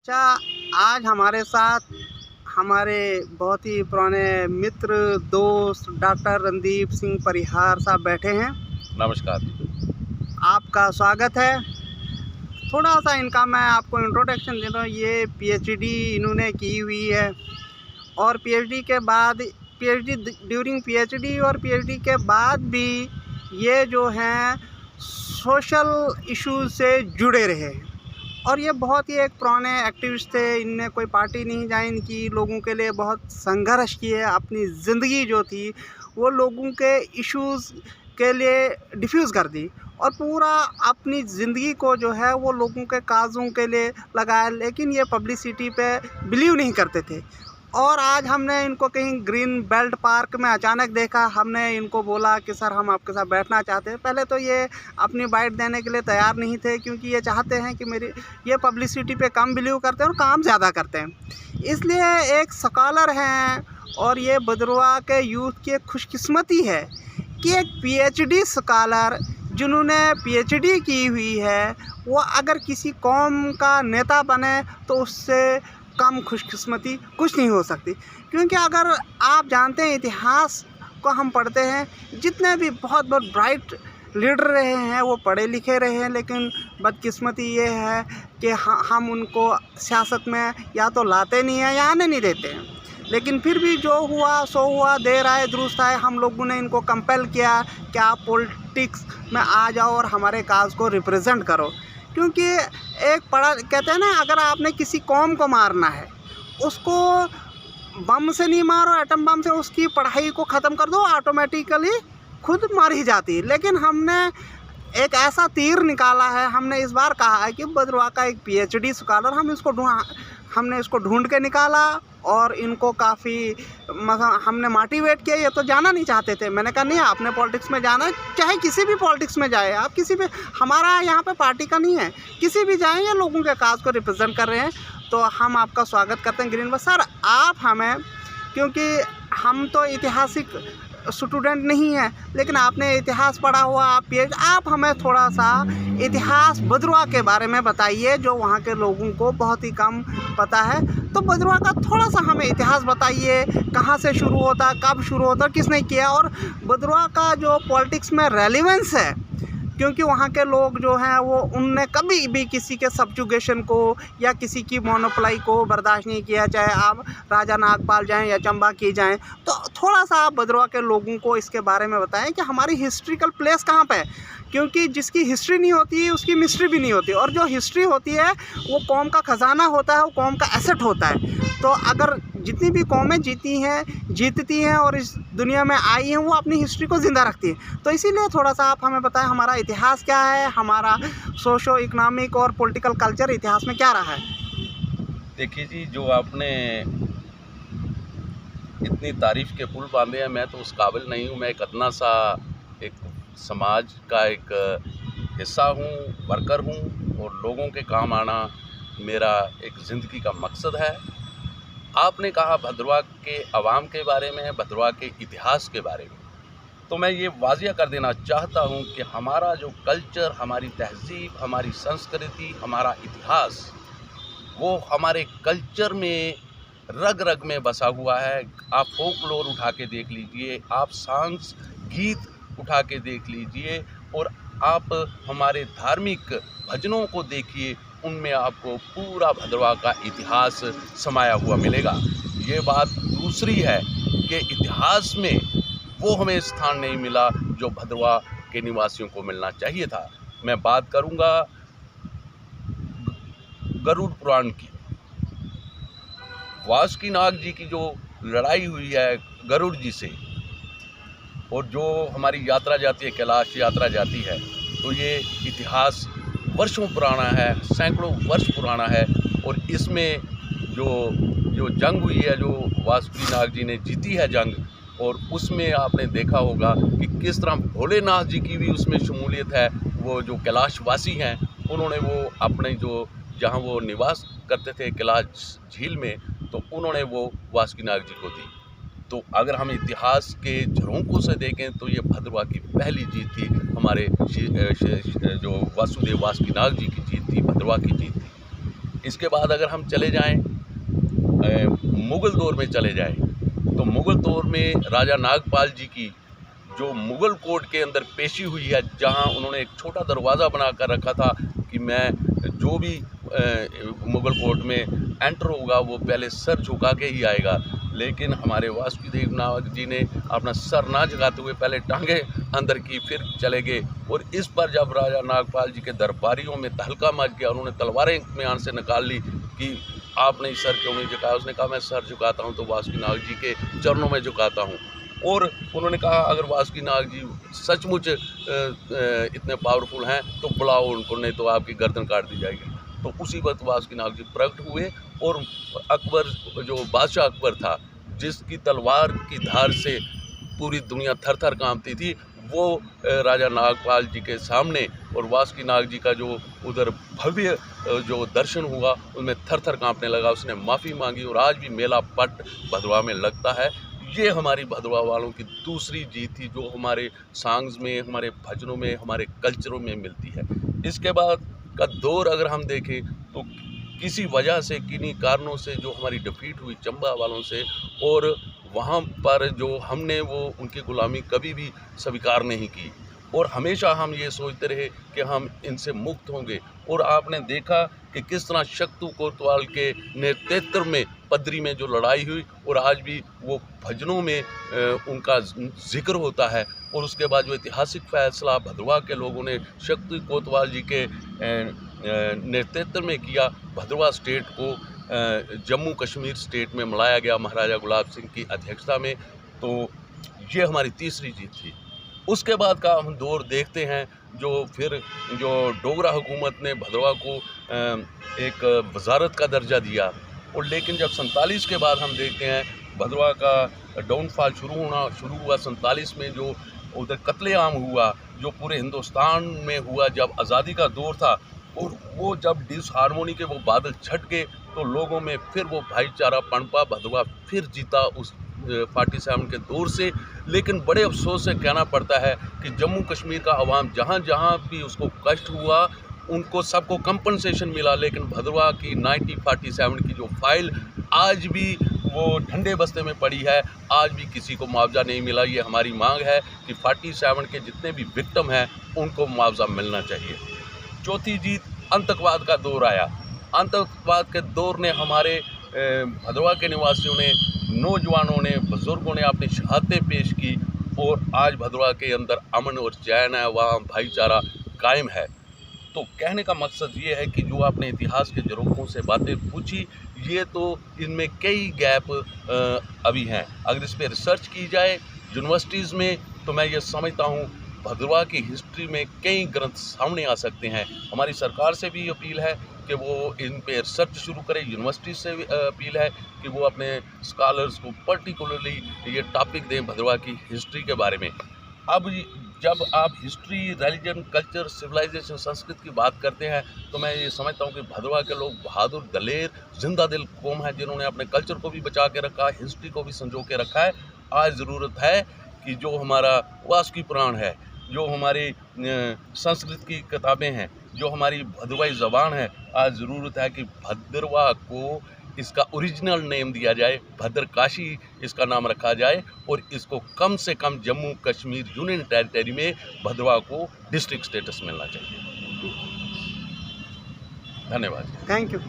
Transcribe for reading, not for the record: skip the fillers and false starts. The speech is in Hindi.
अच्छा, आज हमारे साथ हमारे बहुत ही पुराने मित्र, दोस्त डॉक्टर रणदीप सिंह परिहार साहब बैठे हैं। नमस्कार। आपका स्वागत है। थोड़ा-सा इनका मैं आपको इंट्रोडक्शन देता हूँ। ये पीएचडी इन्होंने की हुई है और पीएचडी के बाद ड्यूरिंग पीएचडी और पीएचडी के बाद भी ये जो हैं सोशल इश्यूज़ से जुड़े रहे और ये बहुत ही एक पुराने एक्टिविस्ट थे। इनने कोई पार्टी नहीं ज्वाइन की, लोगों के लिए बहुत संघर्ष किए। अपनी ज़िंदगी जो थी वो लोगों के इश्यूज़ के लिए डिफ्यूज़ कर दी और पूरा अपनी ज़िंदगी को जो है वो लोगों के काज़ों के लिए लगाया, लेकिन ये पब्लिसिटी पे बिलीव नहीं करते थे। और आज हमने इनको कहीं ग्रीन बेल्ट पार्क में अचानक देखा। हमने इनको बोला कि सर हम आपके साथ बैठना चाहते हैं। पहले तो ये अपनी बाइट देने के लिए तैयार नहीं थे, क्योंकि ये चाहते हैं कि ये पब्लिसिटी पे कम बिलीव करते हैं और काम ज़्यादा करते हैं। इसलिए एक स्कॉलर हैं और ये भद्रवाह के यूथ की एक खुशकिस्मती है कि एक पीएचडी स्कॉलर जिन्होंने पीएचडी की हुई है वो अगर किसी कौम का नेता बने तो उससे कम खुशकिस्मती कुछ नहीं हो सकती। क्योंकि अगर आप जानते हैं इतिहास को हम पढ़ते हैं, जितने भी बहुत ब्राइट लीडर रहे हैं वो पढ़े लिखे रहे हैं, लेकिन बदकिस्मती ये है कि हम उनको सियासत में या तो लाते नहीं हैं या आने नहीं देते हैं। लेकिन फिर भी जो हुआ सो हुआ, देर आए दुरुस्त आए। हम लोगों ने इनको कंपेल किया कि आप पॉलिटिक्स में आ जाओ और हमारे काज को रिप्रेजेंट करो। क्योंकि एक कहते हैं ना, अगर आपने किसी कौम को मारना है, उसको बम से नहीं मारो, एटम बम से, उसकी पढ़ाई को ख़त्म कर दो, ऑटोमेटिकली खुद मर ही जाती है। लेकिन हमने एक ऐसा तीर निकाला है। हमने इस बार कहा है कि भद्रवाह का एक पीएचडी स्कॉलर हमने इसको ढूंढ के निकाला और इनको काफ़ी हमने मोटिवेट किया। ये तो जाना नहीं चाहते थे। मैंने कहा नहीं, आपने पॉलिटिक्स में जाना है, चाहे किसी भी पॉलिटिक्स में जाए आप, किसी भी, हमारा यहाँ पे पार्टी का नहीं है, किसी भी जाएँ, ये लोगों के काज को रिप्रेजेंट कर रहे हैं। तो हम आपका स्वागत करते हैं ग्रीन बस। सर आप हमें, क्योंकि हम तो ऐतिहासिक स्टूडेंट नहीं है, लेकिन आपने इतिहास पढ़ा हुआ, आप हमें थोड़ा सा इतिहास भद्रवाह के बारे में बताइए, जो वहाँ के लोगों को बहुत ही कम पता है। तो भद्रवाह का थोड़ा सा हमें इतिहास बताइए, कहाँ से शुरू होता, कब शुरू होता, किसने किया, और भद्रवाह का जो पॉलिटिक्स में रेलिवेंस है, क्योंकि वहाँ के लोग जो हैं वो उनने कभी भी किसी के सब्जुगेशन को या किसी की मोनोपोलाई को बर्दाश्त नहीं किया, चाहे आप राजा नागपाल जाएं या चंबा की जाएं। तो थोड़ा सा आप भद्रवाह के लोगों को इसके बारे में बताएं कि हमारी हिस्ट्रिकल प्लेस कहाँ पे है, क्योंकि जिसकी हिस्ट्री नहीं होती है उसकी मिस्ट्री भी नहीं होती, और जो हिस्ट्री होती है वो कौम का ख़जाना होता है, वो कौम का एसेट होता है। तो अगर जितनी भी कौमें जीतती हैं और इस दुनिया में आई हैं, वो अपनी हिस्ट्री को ज़िंदा रखती हैं। तो इसीलिए थोड़ा सा आप हमें बताएं हमारा इतिहास क्या है, हमारा सोशो इकोनॉमिक और पॉलिटिकल कल्चर इतिहास में क्या रहा है। देखिए जी, जो आपने इतनी तारीफ़ के पुल बांधे हैं, मैं तो उस काबिल नहीं हूँ। मैं एक अदना सा एक समाज का एक हिस्सा हूँ, वर्कर हूँ, और लोगों के काम आना मेरा एक ज़िंदगी का मकसद है। आपने कहा भद्रवाह के अवाम के बारे में, भद्रवाह के इतिहास के बारे में, तो मैं ये वाज़िया कर देना चाहता हूँ कि हमारा जो कल्चर, हमारी तहज़ीब, हमारी संस्कृति, हमारा इतिहास, वो हमारे कल्चर में रग रग में बसा हुआ है। आप फोकलोर उठा के देख लीजिए, आप सांस गीत उठा के देख लीजिए, और आप हमारे धार्मिक भजनों को देखिए, उनमें आपको पूरा भद्रवाह का इतिहास समाया हुआ मिलेगा। ये बात दूसरी है कि इतिहास में वो हमें स्थान नहीं मिला जो भद्रवाह के निवासियों को मिलना चाहिए था। मैं बात करूँगा गरुड़ पुराण की। वासुकीनाग जी की जो लड़ाई हुई है गरुड़ जी से, और जो हमारी यात्रा जाती है, कैलाश यात्रा जाती है, तो ये इतिहास वर्षों पुराना है, सैकड़ों वर्ष पुराना है। और इसमें जो जंग हुई है, जो वासुकीनाग जी ने जीती है जंग, और उसमें आपने देखा होगा कि किस तरह भोलेनाथ जी की भी उसमें शमूलियत है। वो जो कैलाशवासी हैं, उन्होंने वो अपने जो जहाँ वो निवास करते थे कैलाश झील में, तो उन्होंने वो वासुकीनाग जी को दी। तो अगर हम इतिहास के झरोकों से देखें तो ये भद्रवाह की पहली जीत थी, हमारे जो वासुदेव वासुकीनाग जी की जीत थी, भद्रवाह की जीत थी। इसके बाद अगर हम चले जाएं मुग़ल दौर में चले जाएं, तो मुग़ल दौर में राजा नागपाल जी की जो मुग़ल कोर्ट के अंदर पेशी हुई है, जहां उन्होंने एक छोटा दरवाज़ा बना कर रखा था कि मैं जो भी मुग़ल कोर्ट में एंटर होगा वो पहले सर झुका के ही आएगा, लेकिन हमारे वासुदेव नाग जी ने अपना सर ना झुकाते हुए पहले टांगे अंदर की, फिर चले गए। और इस पर जब राजा नागपाल जी के दरबारियों में तहलका मच गया, उन्होंने तलवारें म्यान से निकाल ली कि आपने सर क्यों नहीं झुकाया। उसने कहा मैं सर झुकाता हूँ तो वासुदेव जी के चरणों में झुकाता हूँ। और उन्होंने कहा अगर वासुदेव जी सचमुच इतने पावरफुल हैं तो बुलाओ उनको, नहीं तो आपकी गर्दन काट दी जाएगी। तो उसी वक्त वासुदेव जी प्रकट हुए और अकबर, जो बादशाह अकबर था, जिसकी तलवार की धार से पूरी दुनिया थर थर कांपती थी, वो राजा नागपाल जी के सामने और वासुदेव जी का जो उधर भव्य जो दर्शन हुआ उनमें थर थर कांपने लगा। उसने माफ़ी मांगी और आज भी मेला पट भदरवा में लगता है। ये हमारी भदरवा वालों की दूसरी जीत थी, जो हमारे सॉन्ग्स में, हमारे भजनों में, हमारे कल्चरों में मिलती है। इसके बाद का दौर अगर हम देखें तो किसी वजह से, किन्हीं कारणों से जो हमारी डिफीट हुई चंबा वालों से, और वहाँ पर जो हमने वो उनकी गुलामी कभी भी स्वीकार नहीं की और हमेशा हम ये सोचते रहे कि हम इनसे मुक्त होंगे। और आपने देखा कि किस तरह शक्तू कोतवाल के नेतृत्व में पदरी में जो लड़ाई हुई और आज भी वो भजनों में उनका जिक्र होता है। और उसके बाद जो ऐतिहासिक फैसला भदरवा के लोगों ने शक्तू कोतवाल जी के नेतृत्व में किया, भदरवा स्टेट को जम्मू कश्मीर स्टेट में मिलाया गया महाराजा गुलाब सिंह की अध्यक्षता में, तो ये हमारी तीसरी जीत थी। उसके बाद का हम दौर देखते हैं जो डोगरा हुकूमत ने भदरवा को एक वजारत का दर्जा दिया। और लेकिन जब 47 के बाद हम देखते हैं भदरवा का डाउनफॉल शुरू हुआ 47 में, जो उधर कत्लेआम हुआ जो पूरे हिंदुस्तान में हुआ, जब आज़ादी का दौर था, और वो जब डिसहार्मोनी के वो बादल छट गए तो लोगों में फिर वो भाईचारा पनपा, भदरवा फिर जीता उस 47 के दौर से। लेकिन बड़े अफसोस से कहना पड़ता है कि जम्मू कश्मीर का अवाम जहाँ जहाँ भी उसको कष्ट हुआ उनको सबको कंपनसेशन मिला, लेकिन भदरवा की 1947 की जो फाइल आज भी वो ठंडे बस्ते में पड़ी है, आज भी किसी को मुआवजा नहीं मिला। ये हमारी मांग है कि 47 के जितने भी विक्टिम हैं उनको मुआवजा मिलना चाहिए। चौथी जीत, आतंकवाद का दौर आया। आतंकवाद के दौर ने हमारे भदरवा के निवासियों ने, नौजवानों ने, बुज़ुर्गों ने अपनी शहादतें पेश की और आज भदरवा के अंदर अमन और चैन है, वहाँ भाईचारा कायम है। तो कहने का मकसद ये है कि जो आपने इतिहास के ज़रूरतों से बातें पूछी, ये तो इनमें कई गैप अभी हैं। अगर इस पर रिसर्च की जाए यूनिवर्सिटीज़ में, तो मैं ये समझता हूँ भदरवा की हिस्ट्री में कई ग्रंथ सामने आ सकते हैं। हमारी सरकार से भी अपील है कि वो इन पे रिसर्च शुरू करे, यूनिवर्सिटी से भी अपील है कि वो अपने स्कॉलर्स को पर्टिकुलरली ये टॉपिक दें भदरवा की हिस्ट्री के बारे में। अब जब आप हिस्ट्री, रिलीजन, कल्चर, सिविलाइजेशन, संस्कृति की बात करते हैं, तो मैं ये समझता हूँ कि भदरवा के लोग बहादुर, दलेर, जिंदा दिल कौम है, जिन्होंने अपने कल्चर को भी बचा के रखा है, हिस्ट्री को भी संजो के रखा है। आज ज़रूरत है कि जो हमारा वासुकी पुराण है, जो हमारी संस्कृत की किताबें हैं, जो हमारी भदरवाई ज़बान है, आज ज़रूरत है कि भदरवा को इसका ओरिजिनल नेम दिया जाए, भद्रकाशी इसका नाम रखा जाए और इसको कम से कम जम्मू कश्मीर यूनियन टेरिटरी में भदरवा को डिस्ट्रिक्ट स्टेटस मिलना चाहिए। धन्यवाद। Thank you.